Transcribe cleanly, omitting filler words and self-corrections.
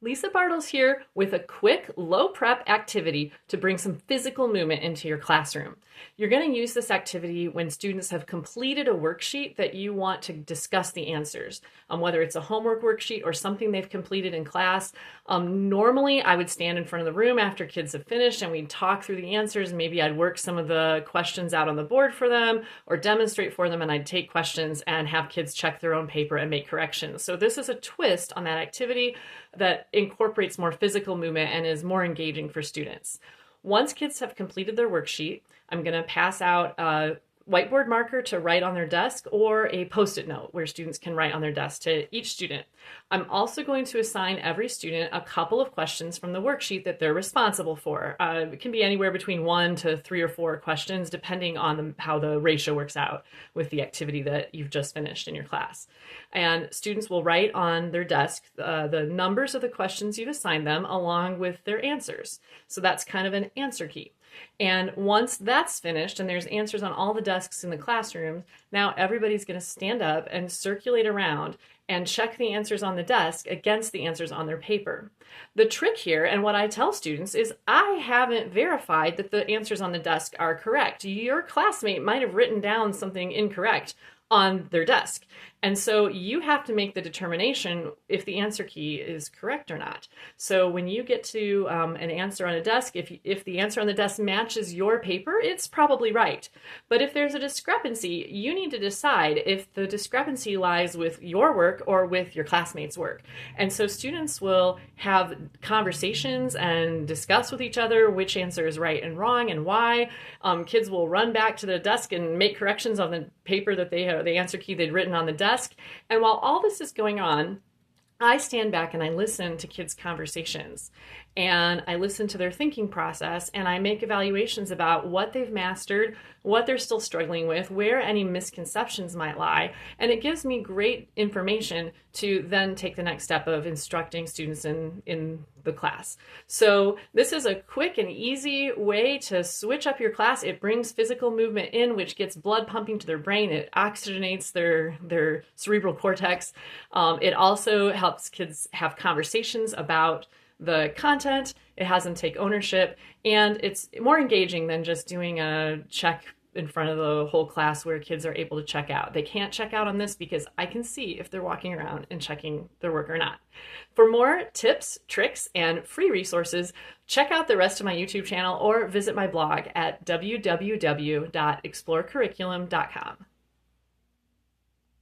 Lisa Bartles here with a quick, low prep activity to bring some physical movement into your classroom. You're going to use this activity when students have completed a worksheet that you want to discuss the answers, whether it's a homework worksheet or something they've completed in class. Normally, I would stand in front of the room after kids have finished and we'd talk through the answers. Maybe I'd work some of the questions out on the board for them or demonstrate for them, and I'd take questions and have kids check their own paper and make corrections. So this is a twist on that activity that incorporates more physical movement and is more engaging for students. Once kids have completed their worksheet, I'm going to pass out a whiteboard marker to write on their desk or a post-it note where students can write on their desk to each student. I'm also going to assign every student a couple of questions from the worksheet that they're responsible for. It can be anywhere between 1 to 3 or 4 questions, depending on how the ratio works out with the activity that you've just finished in your class. And students will write on their desk the numbers of the questions you've assigned them along with their answers. So that's kind of an answer key. And once that's finished and there's answers on all the desks in the classroom, now everybody's going to stand up and circulate around and check the answers on the desk against the answers on their paper. The trick here, and what I tell students, is I haven't verified that the answers on the desk are correct. Your classmate might have written down something incorrect on their desk. And so you have to make the determination if the answer key is correct or not. So when you get to an answer on a desk, if the answer on the desk matches your paper, it's probably right. But if there's a discrepancy, you need to decide if the discrepancy lies with your work or with your classmates' work. And so students will have conversations and discuss with each other which answer is right and wrong and why. Kids will run back to the desk and make corrections on the paper that they have, the answer key they'd written on the desk. And while all this is going on, I stand back and I listen to kids' conversations and I listen to their thinking process and I make evaluations about what they've mastered, what they're still struggling with, where any misconceptions might lie. And it gives me great information to then take the next step of instructing students in the class. So this is a quick and easy way to switch up your class. It brings physical movement in, which gets blood pumping to their brain. It oxygenates their cerebral cortex. It also helps kids have conversations about the content. It has them take ownership, and it's more engaging than just doing a check in front of the whole class where kids are able to check out. They can't check out on this because I can see if they're walking around and checking their work or not. For more tips, tricks, and free resources, check out the rest of my YouTube channel or visit my blog at www.explorecurriculum.com.